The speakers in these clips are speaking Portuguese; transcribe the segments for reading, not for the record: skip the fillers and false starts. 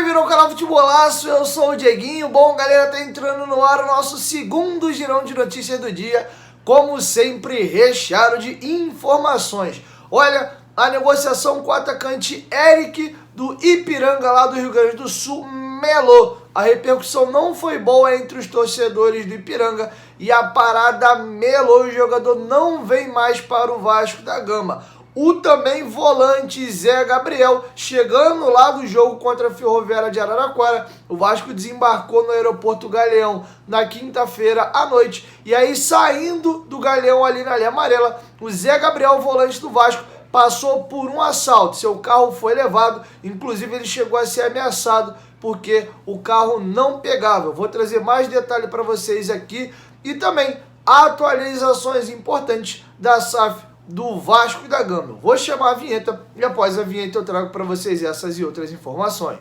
virou o canal Futebolaço, eu sou o Dieguinho. Bom, galera, tá entrando no ar o nosso segundo girão de notícias do dia, como sempre, recheado de informações. Olha, a negociação com o atacante Eric do Ipiranga, lá do Rio Grande do Sul, melou. A repercussão não foi boa entre os torcedores do Ipiranga e a parada melou. O jogador não vem mais para o Vasco da Gama. O também volante Zé Gabriel, chegando lá do jogo contra a Ferroviária de Araraquara, o Vasco desembarcou no aeroporto Galeão na quinta-feira à noite. E aí, saindo do Galeão ali na linha amarela, o Zé Gabriel, volante do Vasco, passou por um assalto. Seu carro foi levado, inclusive ele chegou a ser ameaçado porque o carro não pegava. Eu vou trazer mais detalhe para vocês aqui e também atualizações importantes da SAF do Vasco da Gama. Eu vou chamar a vinheta e após a vinheta eu trago para vocês essas e outras informações.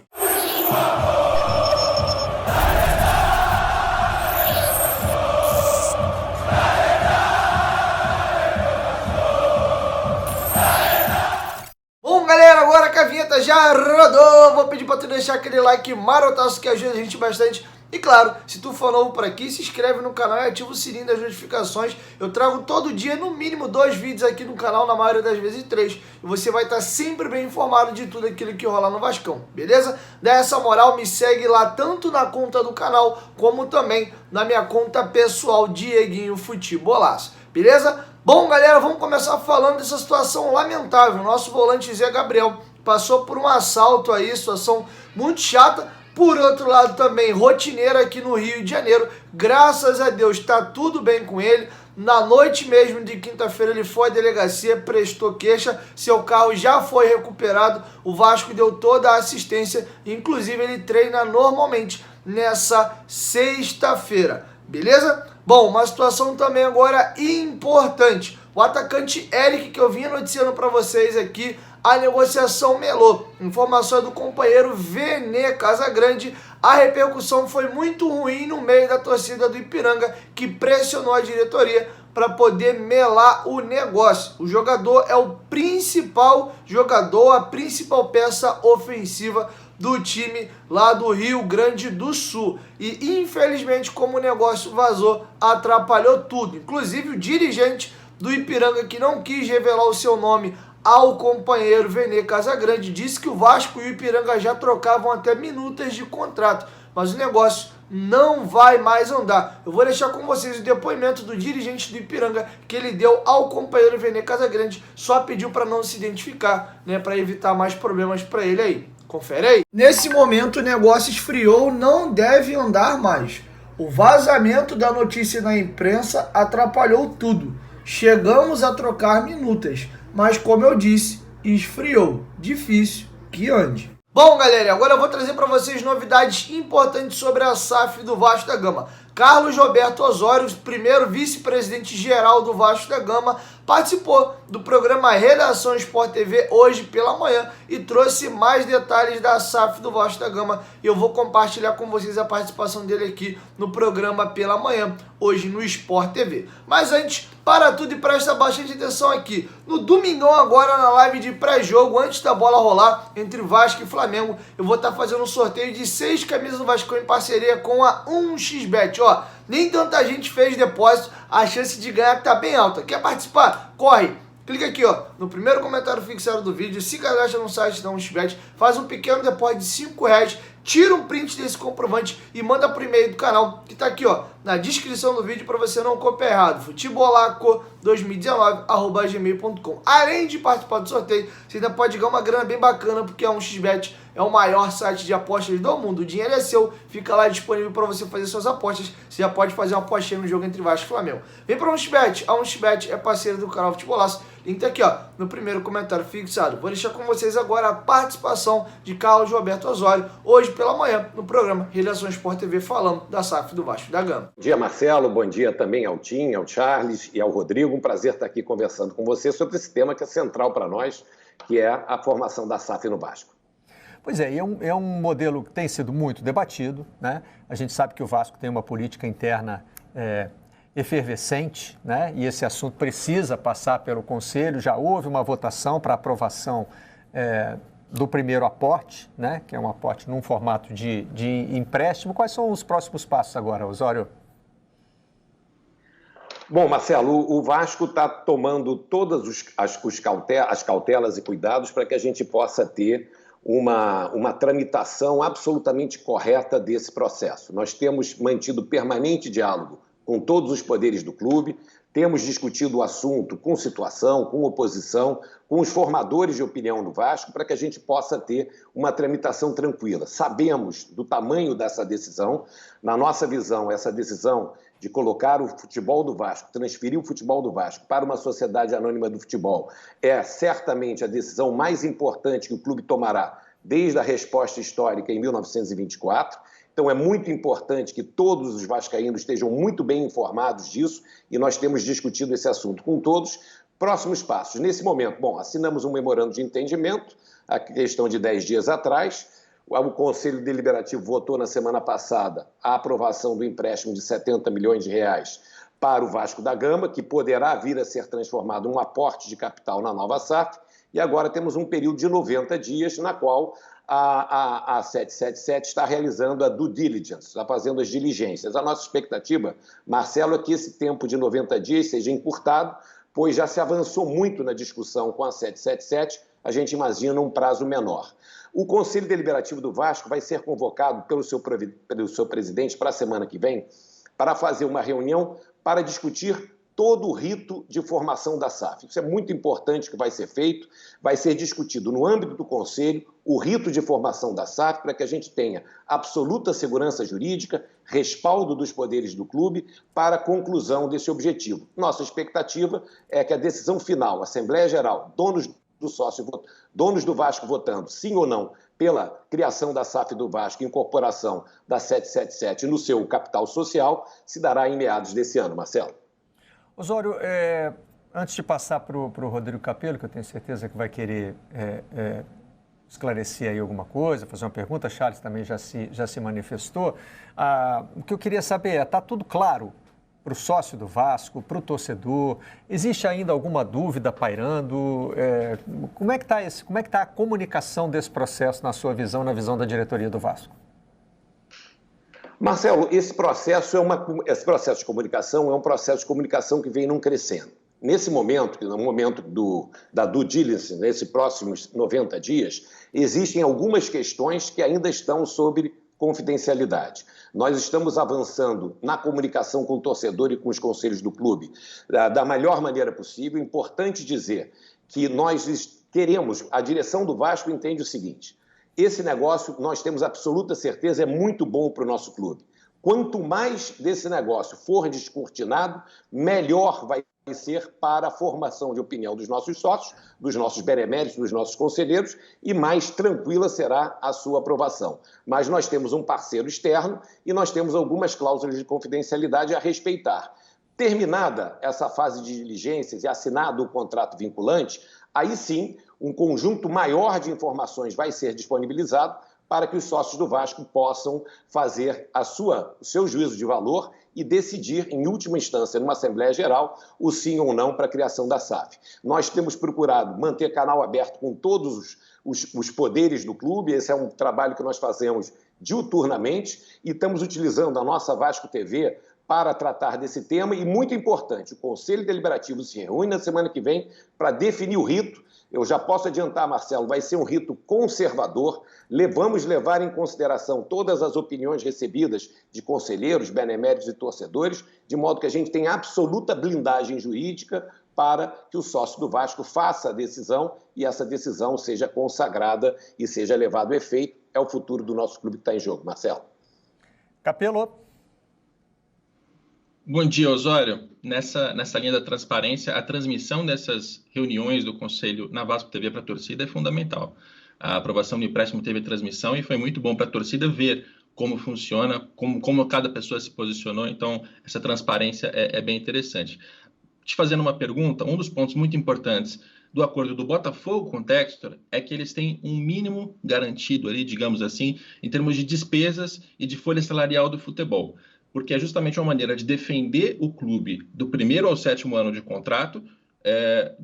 Bom, galera, agora que a vinheta já rodou, vou pedir para tu deixar aquele like marotaço que ajuda a gente bastante. E claro, se tu for novo por aqui, se inscreve no canal e ativa o sininho das notificações. Eu trago todo dia, no mínimo, 2 vídeos aqui no canal, na maioria das vezes 3. E você vai estar sempre bem informado de tudo aquilo que rola no Vascão, beleza? Dá essa moral, me segue lá tanto na conta do canal, como também na minha conta pessoal, Dieguinho Futebolaço, beleza? Bom, galera, vamos começar falando dessa situação lamentável. Nosso volante Zé Gabriel passou por um assalto aí, situação muito chata. Por outro lado também, rotineiro aqui no Rio de Janeiro, graças a Deus está tudo bem com ele. Na noite mesmo de quinta-feira ele foi à delegacia, prestou queixa, seu carro já foi recuperado, o Vasco deu toda a assistência, inclusive ele treina normalmente nessa sexta-feira, beleza? Bom, uma situação também agora importante, o atacante Eric, que eu vinha noticiando para vocês aqui, a negociação melou. Informação do companheiro Vene Casagrande. A repercussão foi muito ruim no meio da torcida do Ipiranga, que pressionou a diretoria para poder melar o negócio. O jogador é o principal jogador, a principal peça ofensiva do time lá do Rio Grande do Sul. E infelizmente, como o negócio vazou, atrapalhou tudo. Inclusive o dirigente do Ipiranga, que não quis revelar o seu nome ao companheiro Vene Casagrande, disse que o Vasco e o Ipiranga já trocavam até minutas de contrato, mas o negócio não vai mais andar. Eu vou deixar com vocês o depoimento do dirigente do Ipiranga que ele deu ao companheiro Vene Casagrande, só pediu para não se identificar, né, para evitar mais problemas para ele aí. Confere aí. Nesse momento o negócio esfriou, não deve andar mais. O vazamento da notícia na imprensa atrapalhou tudo. Chegamos a trocar minutas, mas como eu disse, esfriou. Difícil que ande. Bom, galera, agora eu vou trazer para vocês novidades importantes sobre a SAF do Vasco da Gama. Carlos Roberto Osório, primeiro vice-presidente geral do Vasco da Gama, participou do programa Redação Sport TV hoje pela manhã e trouxe mais detalhes da SAF do Vasco da Gama. E eu vou compartilhar com vocês a participação dele aqui no programa pela manhã, hoje no Sport TV. Mas antes, para tudo e presta bastante atenção aqui. No domingão agora, na live de pré-jogo, antes da bola rolar entre Vasco e Flamengo, eu vou estar fazendo um sorteio de 6 camisas do Vasco em parceria com a 1xBet. Ó, nem tanta gente fez depósito, a chance de ganhar tá bem alta. Quer participar? Corre! Clica aqui, ó, no primeiro comentário fixado do vídeo, se cadastra no site da 1xBet, faz um pequeno depósito de R$5, tira um print desse comprovante e manda pro e-mail do canal, que tá aqui, ó, na descrição do vídeo para você não copiar errado, futebolaco2019@gmail.com. Além de participar do sorteio, você ainda pode ganhar uma grana bem bacana, porque a 1xBet é o maior site de apostas do mundo. O dinheiro é seu, fica lá disponível para você fazer suas apostas. Você já pode fazer uma apostinha no jogo entre Vasco e Flamengo. Vem para a 1xBet. A 1xBet é parceira do canal Futebolaço. Link tá aqui, ó, no primeiro comentário fixado. Vou deixar com vocês agora a participação de Carlos Roberto Osório, hoje pela manhã, no programa Redação Sport TV, falando da SAF do Vasco da Gama. Bom dia, Marcelo. Bom dia também ao Tim, ao Charles e ao Rodrigo. Um prazer estar aqui conversando com você sobre esse tema que é central para nós, que é a formação da SAF no Vasco. Pois é, é um modelo que tem sido muito debatido, né? A gente sabe que o Vasco tem uma política interna efervescente, né? E esse assunto precisa passar pelo Conselho. Já houve uma votação para aprovação do primeiro aporte, né, que é um aporte num formato de empréstimo. Quais são os próximos passos agora, Osório? Bom, Marcelo, o Vasco está tomando todas as cautelas e cuidados para que a gente possa ter uma tramitação absolutamente correta desse processo. Nós temos mantido permanente diálogo com todos os poderes do clube, temos discutido o assunto com situação, com oposição, com os formadores de opinião do Vasco, para que a gente possa ter uma tramitação tranquila. Sabemos do tamanho dessa decisão. Na nossa visão, essa decisão de colocar o futebol do Vasco, transferir o futebol do Vasco para uma sociedade anônima do futebol, é certamente a decisão mais importante que o clube tomará desde a resposta histórica em 1924. Então é muito importante que todos os vascaínos estejam muito bem informados disso e nós temos discutido esse assunto com todos. Próximos passos. Nesse momento, bom, assinamos um memorando de entendimento, a questão de 10 dias atrás. O Conselho Deliberativo votou na semana passada a aprovação do empréstimo de 70 milhões de reais para o Vasco da Gama, que poderá vir a ser transformado em um aporte de capital na nova SAF. E agora temos um período de 90 dias, na qual a 777 está realizando a due diligence, está fazendo as diligências. A nossa expectativa, Marcelo, é que esse tempo de 90 dias seja encurtado, pois já se avançou muito na discussão com a 777, a gente imagina um prazo menor. O Conselho Deliberativo do Vasco vai ser convocado pelo seu presidente para a semana que vem para fazer uma reunião para discutir todo o rito de formação da SAF. Isso é muito importante que vai ser feito, vai ser discutido no âmbito do Conselho o rito de formação da SAF para que a gente tenha absoluta segurança jurídica, respaldo dos poderes do clube para a conclusão desse objetivo. Nossa expectativa é que a decisão final, Assembleia Geral, donos do Vasco votando sim ou não pela criação da SAF do Vasco e incorporação da 777 no seu capital social, se dará em meados desse ano, Marcelo. Osório, antes de passar para o Rodrigo Capello, que eu tenho certeza que vai querer esclarecer aí alguma coisa, fazer uma pergunta, Charles também já se manifestou, o que eu queria saber está tudo claro para o sócio do Vasco, para o torcedor? Existe ainda alguma dúvida pairando? Como é que está a comunicação desse processo na sua visão, na visão da diretoria do Vasco? Marcelo, esse processo de comunicação é um processo de comunicação que vem num crescendo. Nesse momento, no momento da due diligence, nesses próximos 90 dias, existem algumas questões que ainda estão sob confidencialidade. Nós estamos avançando na comunicação com o torcedor e com os conselhos do clube da melhor maneira possível. Importante dizer que nós queremos, a direção do Vasco entende o seguinte: esse negócio, nós temos absoluta certeza, é muito bom para o nosso clube. Quanto mais desse negócio for descortinado, melhor vai ser para a formação de opinião dos nossos sócios, dos nossos beneméritos, dos nossos conselheiros, e mais tranquila será a sua aprovação. Mas nós temos um parceiro externo e nós temos algumas cláusulas de confidencialidade a respeitar. Terminada essa fase de diligências e assinado o contrato vinculante, aí sim, um conjunto maior de informações vai ser disponibilizado para que os sócios do Vasco possam fazer o seu juízo de valor e decidir, em última instância, numa Assembleia Geral, o sim ou não para a criação da SAF. Nós temos procurado manter canal aberto com todos os poderes do clube, esse é um trabalho que nós fazemos diuturnamente e estamos utilizando a nossa Vasco TV para tratar desse tema e, muito importante, o Conselho Deliberativo se reúne na semana que vem para definir o rito. Eu já posso adiantar, Marcelo, vai ser um rito conservador. Vamos levar em consideração todas as opiniões recebidas de conselheiros, beneméritos e torcedores, de modo que a gente tenha absoluta blindagem jurídica para que o sócio do Vasco faça a decisão e essa decisão seja consagrada e seja levado a efeito. É o futuro do nosso clube que está em jogo, Marcelo. Capello. Bom dia, Osório. Nessa linha da transparência, a transmissão dessas reuniões do Conselho na Vasco TV para a torcida é fundamental. A aprovação do empréstimo teve transmissão e foi muito bom para a torcida ver como funciona, como cada pessoa se posicionou. Então, essa transparência é bem interessante. Te fazendo uma pergunta, um dos pontos muito importantes do acordo do Botafogo com o Textor é que eles têm um mínimo garantido ali, digamos assim, em termos de despesas e de folha salarial do futebol. Porque é justamente uma maneira de defender o clube do primeiro ao sétimo ano de contrato,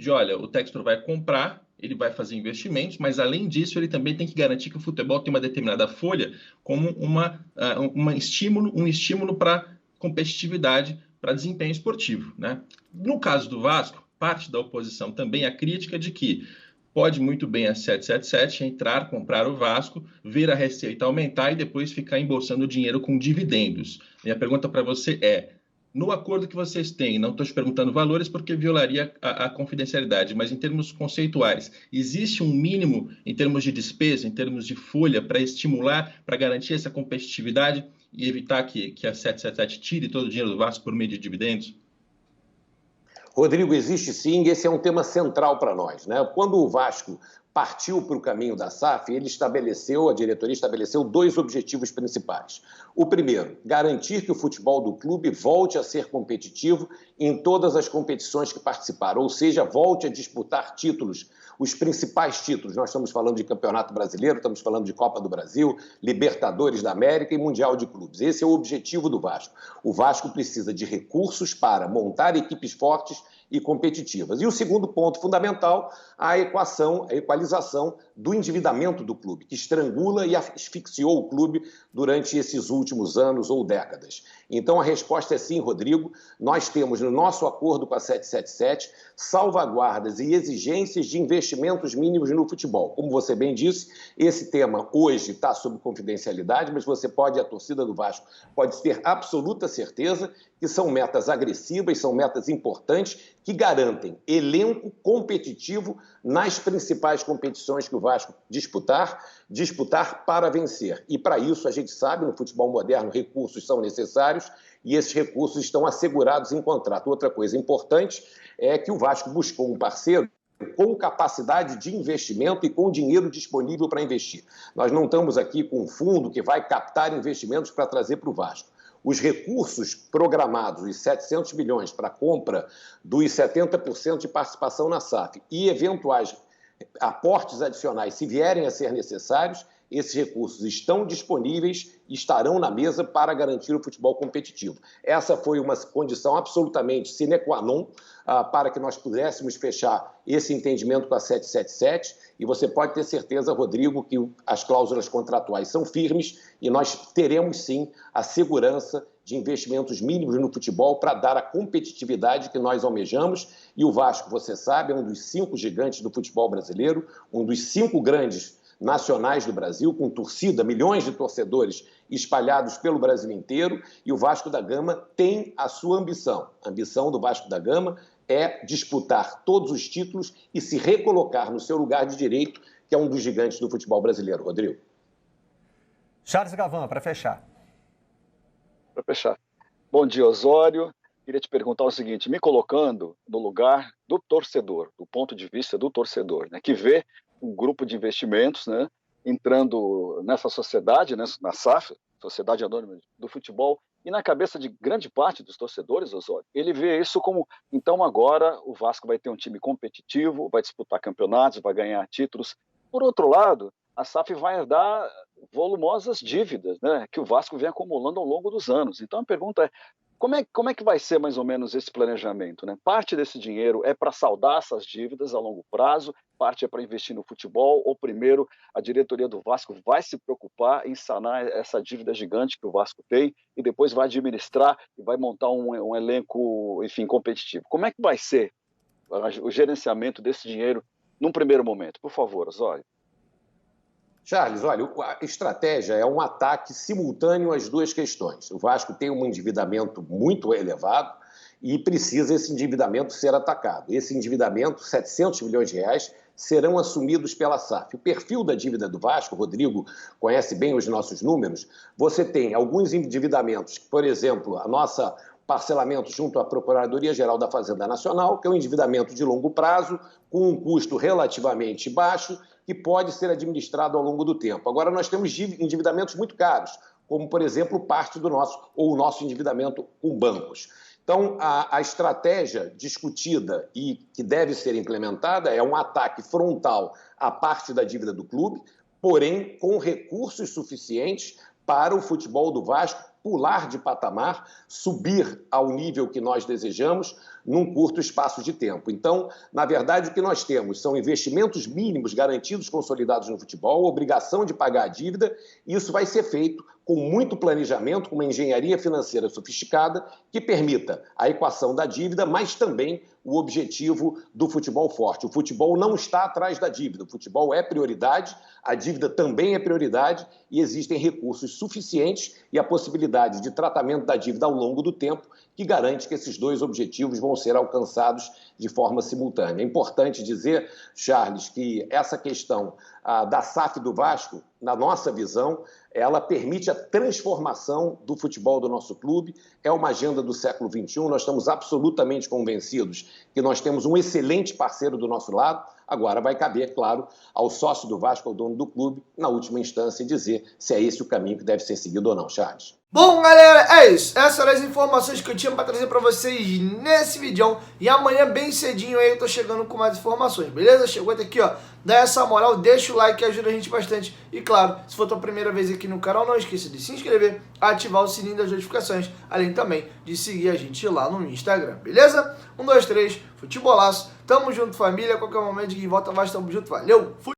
olha, o Textor vai comprar ele vai fazer investimentos, mas além disso ele também tem que garantir que o futebol tem uma determinada folha como um estímulo para competitividade, para desempenho esportivo, né? No caso do Vasco, parte da oposição também a crítica de que pode muito bem a 777 entrar, comprar o Vasco, ver a receita aumentar e depois ficar embolsando dinheiro com dividendos. Minha pergunta para você é, no acordo que vocês têm, não estou te perguntando valores porque violaria a confidencialidade, mas em termos conceituais, existe um mínimo em termos de despesa, em termos de folha, para estimular, para garantir essa competitividade e evitar que a 777 tire todo o dinheiro do Vasco por meio de dividendos? Rodrigo, existe sim, e esse é um tema central para nós, né? Quando o Vasco partiu para o caminho da SAF, a diretoria estabeleceu 2 objetivos principais. O primeiro, garantir que o futebol do clube volte a ser competitivo em todas as competições que participaram, ou seja, volte a disputar títulos, os principais títulos. Nós estamos falando de Campeonato Brasileiro, estamos falando de Copa do Brasil, Libertadores da América e Mundial de Clubes. Esse é o objetivo do Vasco. O Vasco precisa de recursos para montar equipes fortes e competitivas. E o segundo ponto fundamental, a equalização do endividamento do clube, que estrangula e asfixiou o clube durante esses últimos anos ou décadas. Então a resposta é sim, Rodrigo. Nós temos no nosso acordo com a 777 salvaguardas e exigências de investimentos mínimos no futebol. Como você bem disse, esse tema hoje está sob confidencialidade, mas a torcida do Vasco pode ter absoluta certeza que são metas agressivas, são metas importantes, que garantem elenco competitivo nas principais competições que o Vasco disputar para vencer. E para isso, a gente sabe, no futebol moderno, recursos são necessários e esses recursos estão assegurados em contrato. Outra coisa importante é que o Vasco buscou um parceiro com capacidade de investimento e com dinheiro disponível para investir. Nós não estamos aqui com um fundo que vai captar investimentos para trazer para o Vasco. Os recursos programados, os 700 milhões para a compra dos 70% de participação na SAF e eventuais aportes adicionais, se vierem a ser necessários, esses recursos estão disponíveis e estarão na mesa para garantir o futebol competitivo. Essa foi uma condição absolutamente sine qua non para que nós pudéssemos fechar esse entendimento com a 777 e você pode ter certeza, Rodrigo, que as cláusulas contratuais são firmes e nós teremos sim a segurança de investimentos mínimos no futebol para dar a competitividade que nós almejamos. E o Vasco, você sabe, é um dos 5 gigantes do futebol brasileiro, um dos 5 grandes nacionais do Brasil, com torcida, milhões de torcedores espalhados pelo Brasil inteiro, e o Vasco da Gama tem a sua ambição. A ambição do Vasco da Gama é disputar todos os títulos e se recolocar no seu lugar de direito, que é um dos gigantes do futebol brasileiro. Rodrigo. Charles Gavan, para fechar. Para fechar. Bom dia, Osório. Queria te perguntar o seguinte, me colocando no lugar do torcedor, do ponto de vista do torcedor, né, que vê um grupo de investimentos, né, entrando nessa sociedade, né, na SAF, Sociedade Anônima do Futebol, e na cabeça de grande parte dos torcedores, Osório, ele vê isso como, então agora o Vasco vai ter um time competitivo, vai disputar campeonatos, vai ganhar títulos. Por outro lado, a SAF vai herdar volumosas dívidas, né, que o Vasco vem acumulando ao longo dos anos. Então a pergunta é, como é que vai ser mais ou menos esse planejamento, né? Parte desse dinheiro é para saldar essas dívidas a longo prazo, parte é para investir no futebol, ou primeiro a diretoria do Vasco vai se preocupar em sanar essa dívida gigante que o Vasco tem e depois vai administrar e vai montar um elenco, enfim, competitivo. Como é que vai ser o gerenciamento desse dinheiro num primeiro momento? Por favor, Osório. Charles, olha, a estratégia é um ataque simultâneo às 2 questões. O Vasco tem um endividamento muito elevado e precisa esse endividamento ser atacado. Esse endividamento, 700 milhões de reais, serão assumidos pela SAF. O perfil da dívida do Vasco, Rodrigo conhece bem os nossos números, você tem alguns endividamentos, por exemplo, a nossa parcelamento junto à Procuradoria-Geral da Fazenda Nacional, que é um endividamento de longo prazo, com um custo relativamente baixo, que pode ser administrado ao longo do tempo. Agora, nós temos endividamentos muito caros, como, por exemplo, parte do o nosso endividamento com bancos. Então, a estratégia discutida e que deve ser implementada é um ataque frontal à parte da dívida do clube, porém com recursos suficientes para o futebol do Vasco pular de patamar, subir ao nível que nós desejamos num curto espaço de tempo. Então, na verdade, o que nós temos são investimentos mínimos garantidos, consolidados no futebol, obrigação de pagar a dívida, e isso vai ser feito com muito planejamento, com uma engenharia financeira sofisticada que permita a equação da dívida, mas também o objetivo do futebol forte. O futebol não está atrás da dívida, o futebol é prioridade, a dívida também é prioridade e existem recursos suficientes e a possibilidade de tratamento da dívida ao longo do tempo que garante que esses dois objetivos vão ser alcançados de forma simultânea. É importante dizer, Charles, que essa questão da SAF do Vasco, na nossa visão, ela permite a transformação do futebol do nosso clube, é uma agenda do século XXI, nós estamos absolutamente convencidos que nós temos um excelente parceiro do nosso lado, agora vai caber, claro, ao sócio do Vasco, ao dono do clube, na última instância, dizer se é esse o caminho que deve ser seguido ou não, Charles. Bom, galera, é isso. Essas eram as informações que eu tinha para trazer para vocês nesse vídeo. E amanhã, bem cedinho, aí eu tô chegando com mais informações, beleza? Chegou até aqui, ó. Dá essa moral, deixa o like que ajuda a gente bastante. E claro, se for tua primeira vez aqui no canal, não esqueça de se inscrever, ativar o sininho das notificações, além também de seguir a gente lá no Instagram, beleza? 1, 2, 3, futebolaço. Tamo junto, família. A qualquer momento de volta mais, tamo junto. Valeu, fui!